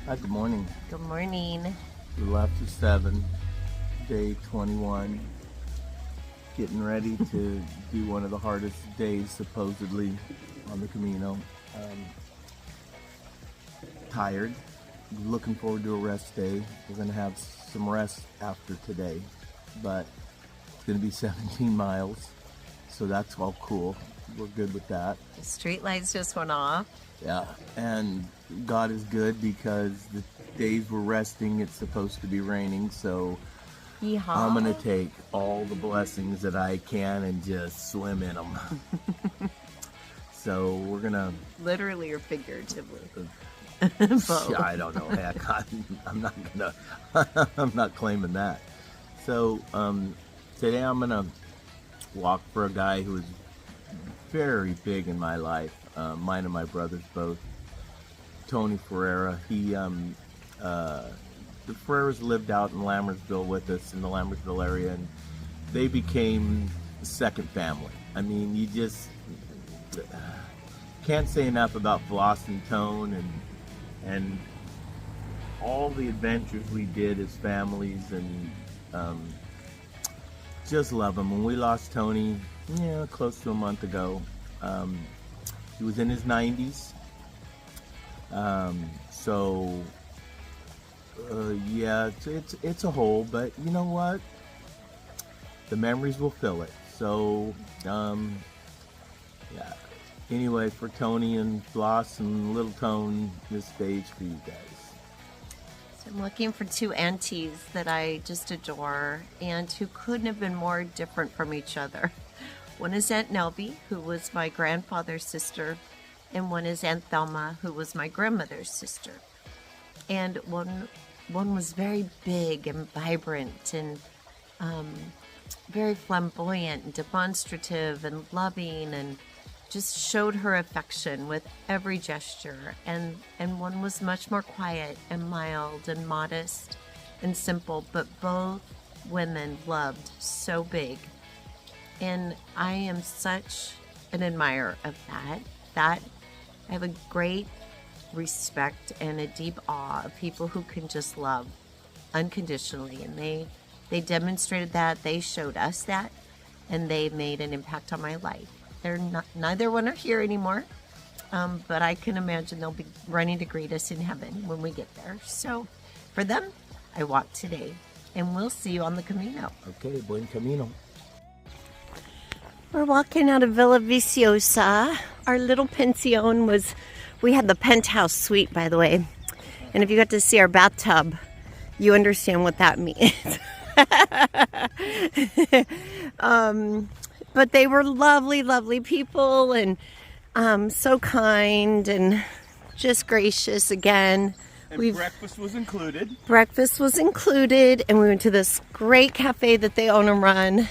Hi, good morning. Good morning. We left at 7, day 21, getting ready to do one of the hardest days supposedly on the Camino. Tired, looking forward to a rest day. We're going to have some rest after today, but it's going to be 17 miles, so that's all cool. We're good with that. The street lights just went off. Yeah, and God is good because the days we're resting, it's supposed to be raining, so Yeehaw. I'm going to take all the blessings that I can and just swim in them. So we're going to... Literally or figuratively? I don't know. Heck, I'm not going to... I'm not claiming that. So today I'm going to walk for a guy who is very big in my life. Mine and my brothers both. Tony Ferreira. The Ferreiras lived out in Lambertville with us in the Lambertville area, and they became second family. I mean, you just can't say enough about Floss and Tone and all the adventures we did as families, and just love them. When we lost Tony, close to a month ago, he was in his 90s. It's a hole, but you know what? The memories will fill it. So, Anyway, for Tony and Floss and Little Tone, this stage for you guys. So I'm looking for two aunties that I just adore and who couldn't have been more different from each other. One is Aunt Nelby, who was my grandfather's sister, and one is Aunt Thelma, who was my grandmother's sister. And one was very big and vibrant and very flamboyant and demonstrative and loving and just showed her affection with every gesture. And one was much more quiet and mild and modest and simple, but both women loved so big. And I am such an admirer of that I have a great respect and a deep awe of people who can just love unconditionally, and they demonstrated that, they showed us that, and they made an impact on my life. Neither one are here anymore, but I can imagine they'll be running to greet us in heaven when we get there. So for them, I walk today, and we'll see you on the Camino. Okay, buen camino. We're walking out of Villa Viciosa. Our little pension we had the penthouse suite, by the way. And if you got to see our bathtub, you understand what that means. But they were lovely, lovely people, and so kind and just gracious again. And breakfast was included. Breakfast was included, and we went to this great cafe that they own and run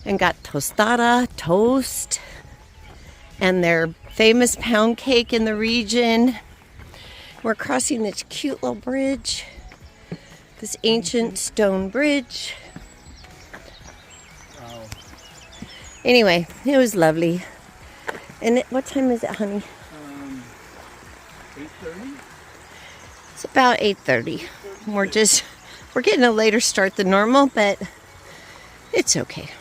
and got tostada, toast, and their famous pound cake in the region. We're crossing this cute little bridge, this ancient stone bridge. Wow. Anyway, it was lovely. And what time is it, honey? 8:30? It's about 8:30. We're getting a later start than normal, but it's okay.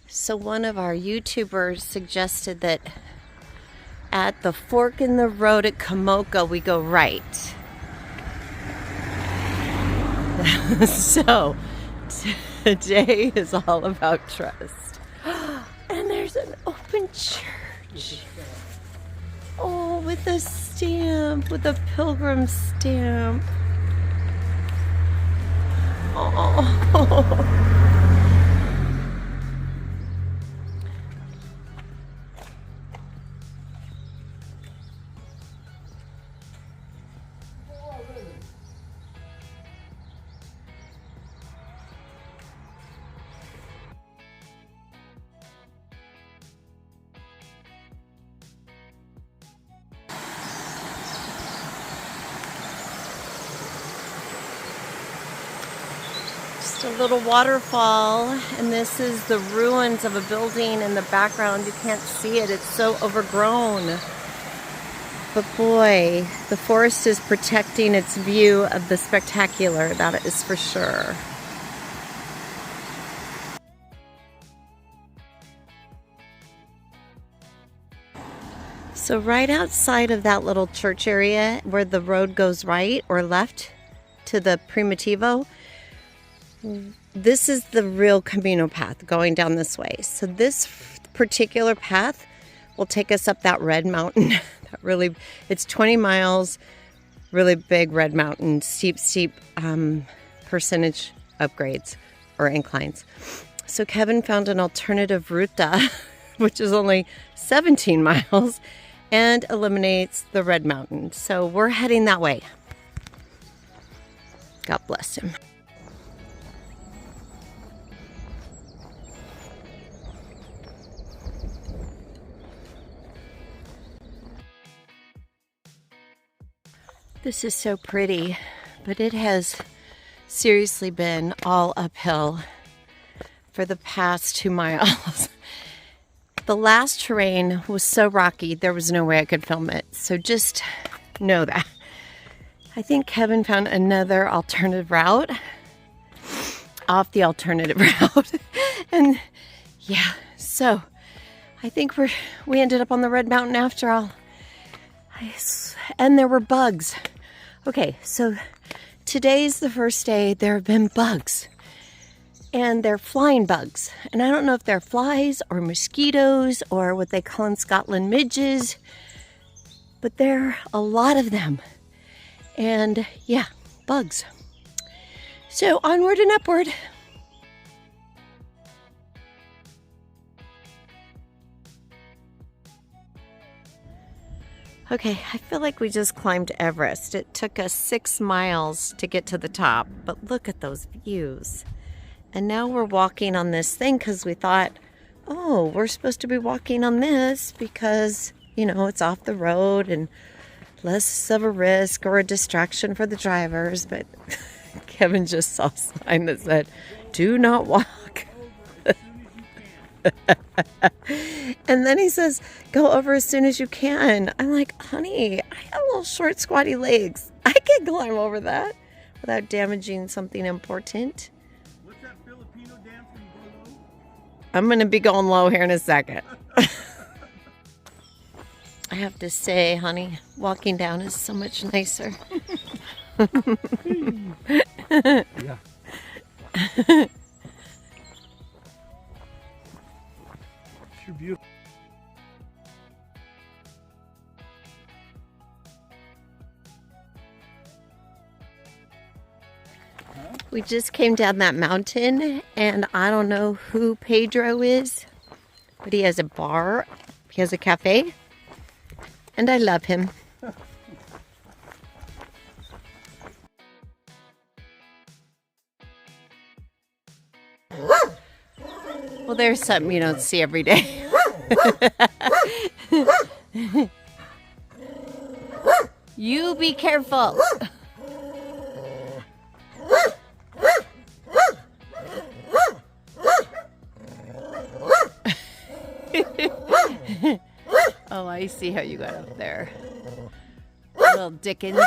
So one of our YouTubers suggested that at the fork in the road at Kamoka, we go right. So today is all about trust. And there's an open church. Oh, with a stamp, with a pilgrim stamp. Oh. Just a little waterfall, and this is the ruins of a building in the background. You can't see it, it's so overgrown. But boy, the forest is protecting its view of the spectacular, that is for sure. So right outside of that little church area where the road goes right or left to the Primitivo, this is the real Camino path going down this way. So this particular path will take us up that red mountain. It's 20 miles, really big red mountain, steep percentage upgrades or inclines. So Kevin found an alternative ruta, which is only 17 miles and eliminates the red mountain. So we're heading that way. God bless him. This is so pretty, but it has seriously been all uphill for the past 2 miles. The last terrain was so rocky, there was no way I could film it. So just know that. I think Kevin found another alternative route off the alternative route. And yeah, so I think we ended up on the Red Mountain after all. And there were bugs. Okay, so today's the first day there have been bugs. And they're flying bugs. And I don't know if they're flies or mosquitoes or what they call in Scotland midges. But there are a lot of them. And yeah, bugs. So onward and upward. Okay, I feel like we just climbed Everest. It took us 6 miles to get to the top, but look at those views. And now we're walking on this thing because we thought, oh, we're supposed to be walking on this because, you know, it's off the road and less of a risk or a distraction for the drivers. But Kevin just saw a sign that said, do not walk. And then he says, go over as soon as you can. I'm like, honey, I have little short, squatty legs. I can climb over that without damaging something important. What's that Filipino dance when you go low? I'm going to be going low here in a second. I have to say, honey, walking down is so much nicer. Yeah. You're beautiful. We just came down that mountain, and I don't know who Pedro is, but he has a bar, he has a cafe, and I love him. Well, there's something you don't see every day. You be careful. Oh, I see how you got up there. Little Dickens.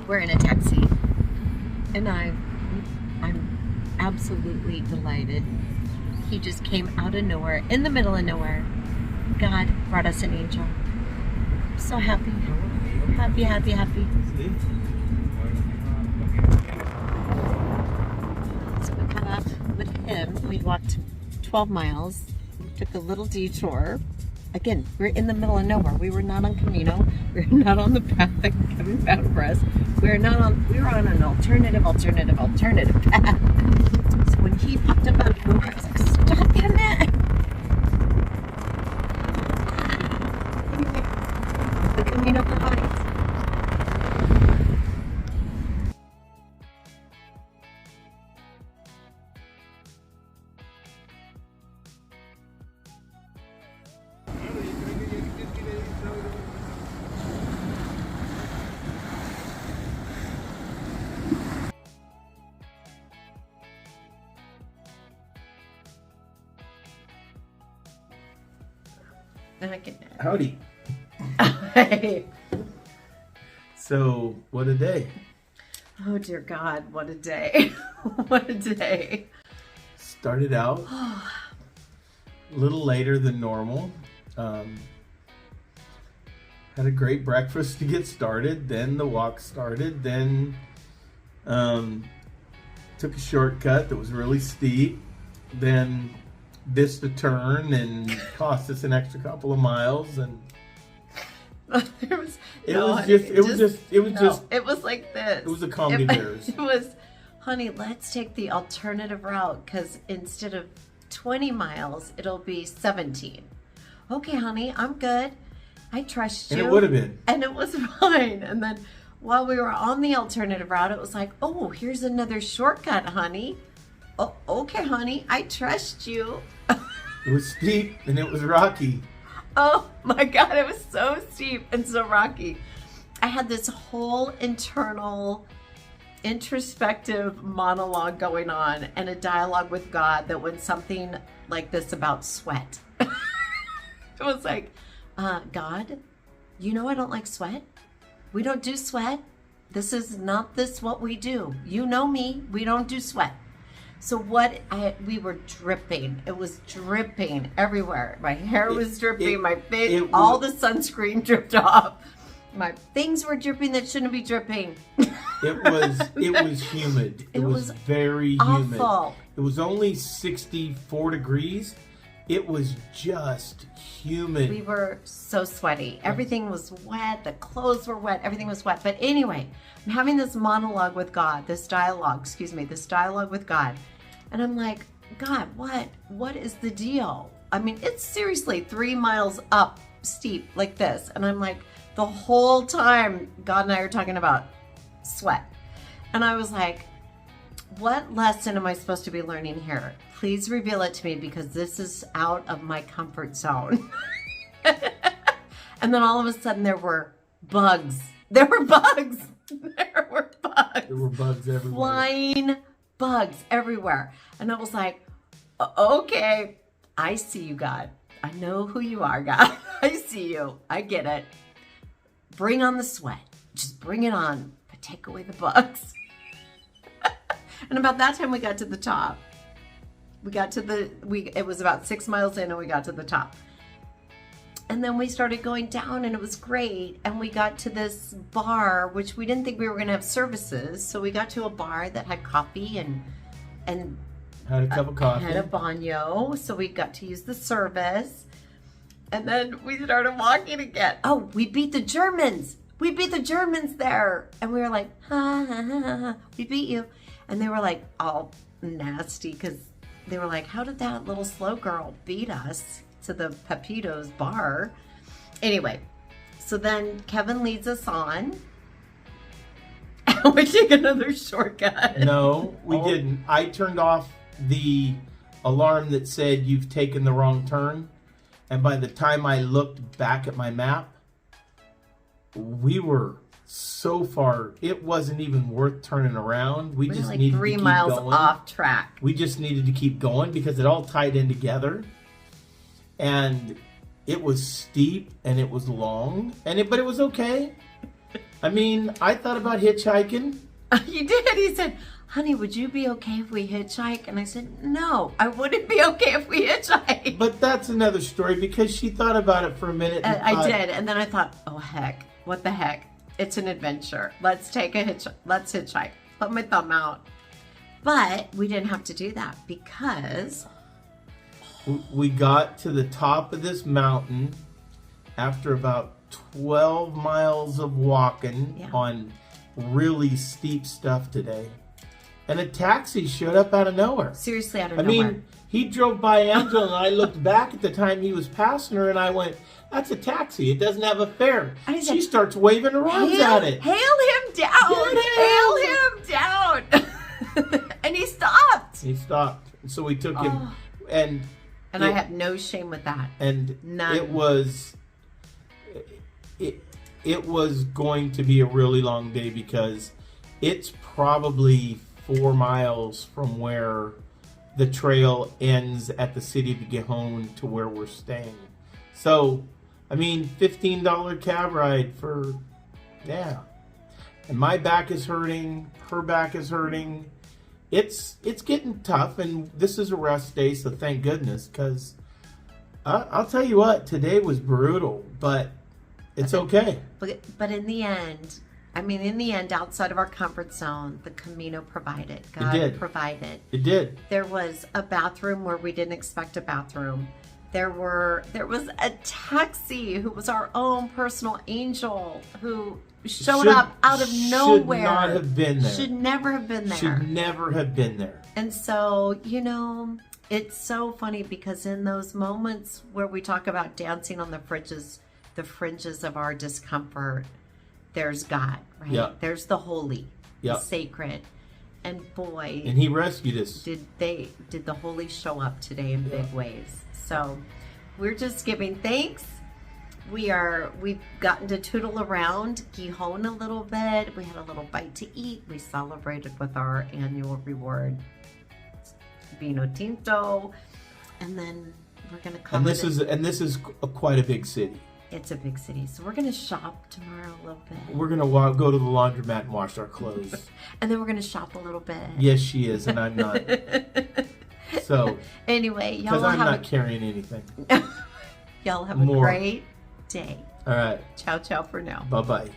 We're in a taxi, and I'm absolutely delighted. He just came out of nowhere, in the middle of nowhere. God brought us an angel. I'm so happy, happy, happy, happy. So we got off with him. We walked 12 miles, took a little detour. Again, we're in the middle of nowhere. We were not on Camino. We were not on the path that Kevin found for us. We were on an alternative path. So when he popped up out of nowhere, I was like, stop him that! The Camino provides. Howdy. Hey. So, what a day. Oh, dear God, what a day. What a day. Started out a little later than normal. Had a great breakfast to get started. Then the walk started. Then took a shortcut that was really steep. Then missed a turn and cost us an extra couple of miles. And it was like this. It was a comedy bears. It was, honey, let's take the alternative route because instead of 20 miles, it'll be 17. Okay, honey, I'm good. I trust you. And it would have been. And it was fine. And then while we were on the alternative route, it was like, oh, here's another shortcut, honey. Oh, okay, honey, I trust you. It was steep and it was rocky. Oh my God, it was so steep and so rocky. I had this whole internal introspective monologue going on and a dialogue with God that went something like this about sweat. It was like, God, you know I don't like sweat. We don't do sweat. This is not what we do. You know me, we don't do sweat. So we were dripping. It was dripping everywhere. My hair was dripping. My face, all the sunscreen dripped off. My things were dripping that shouldn't be dripping. It was humid. It was very humid. Awful. It was only 64 degrees. It was just humid. We were so sweaty. Everything was wet. The clothes were wet. Everything was wet. But anyway, I'm having this monologue with God, this dialogue with God. And I'm like, God, what is the deal? I mean, it's seriously 3 miles up steep like this. And I'm like, the whole time God and I are talking about sweat. And I was like, what lesson am I supposed to be learning here? Please reveal it to me because this is out of my comfort zone. And then all of a sudden there were bugs. There were bugs. There were bugs everywhere. Flying bugs everywhere. And I was like, okay, I see you, God. I know who you are, God. I see you. I get it. Bring on the sweat. Just bring it on, but take away the bugs. And about that time we got to the top. It was about 6 miles in and we got to the top. And then we started going down and it was great. And we got to this bar, which we didn't think we were going to have services. So we got to a bar that had coffee and had a cup of coffee. Had a baño. So we got to use the service. And then we started walking again. Oh, we beat the Germans. We beat the Germans there. And we were like, ha, ha, ha, ha. We beat you. And they were like all nasty because they were like, how did that little slow girl beat us to the Pepito's bar? Anyway, so then Kevin leads us on. We take another shortcut. No, we didn't. I turned off the alarm that said you've taken the wrong turn. And by the time I looked back at my map, we were so far, it wasn't even worth turning around. We just needed 3 to keep miles going. Off track. We just needed to keep going because it all tied in together. And it was steep and it was long, but it was okay. I mean, I thought about hitchhiking. You did. He said, honey, would you be okay if we hitchhike? And I said, no, I wouldn't be okay if we hitchhike. But that's another story because she thought about it for a minute. I did. And then I thought, oh, heck, what the heck? It's an adventure. Let's hitchhike. Put my thumb out. But we didn't have to do that because we got to the top of this mountain after about 12 miles of walking on really steep stuff today. And a taxi showed up out of nowhere. Seriously, out of nowhere. I mean, he drove by Angela and I looked back at the time he was passing her and I went, that's a taxi. It doesn't have a fare. She starts waving her arms at it. Hail him down. Hail him down. And he stopped. He stopped. And so we took him. And I have no shame with that. And none. It was going to be a really long day because it's probably 4 miles from where the trail ends at the city of Gijón to where we're staying. So I mean, $15 cab ride for, yeah. And my back is hurting. Her back is hurting. It's getting tough, and this is a rest day, so thank goodness, because I'll tell you what, today was brutal, but it's okay. But in the end, outside of our comfort zone, the Camino provided. God provided. It did. There was a bathroom where we didn't expect a bathroom. There was a taxi who was our own personal angel who showed up out of nowhere. Should not have been there. Should never have been there. Should never have been there. And so, it's so funny because in those moments where we talk about dancing on the fringes of our discomfort, there's God, right? Yep. There's the holy, yep. the sacred. And boy, and he rescued us. Did the holy show up today in big ways. So we're just giving thanks. We've gotten to tootle around Gijón a little bit. We had a little bite to eat. We celebrated with our annual reward, Vino Tinto, and then we're gonna come. And this is quite a big city. It's a big city, so we're gonna shop tomorrow a little bit. We're gonna go to the laundromat and wash our clothes, and then we're gonna shop a little bit. Yes, she is, and I'm not. So anyway, y'all because I'm not carrying anything. Y'all have a great day. All right. Ciao, ciao for now. Bye-bye.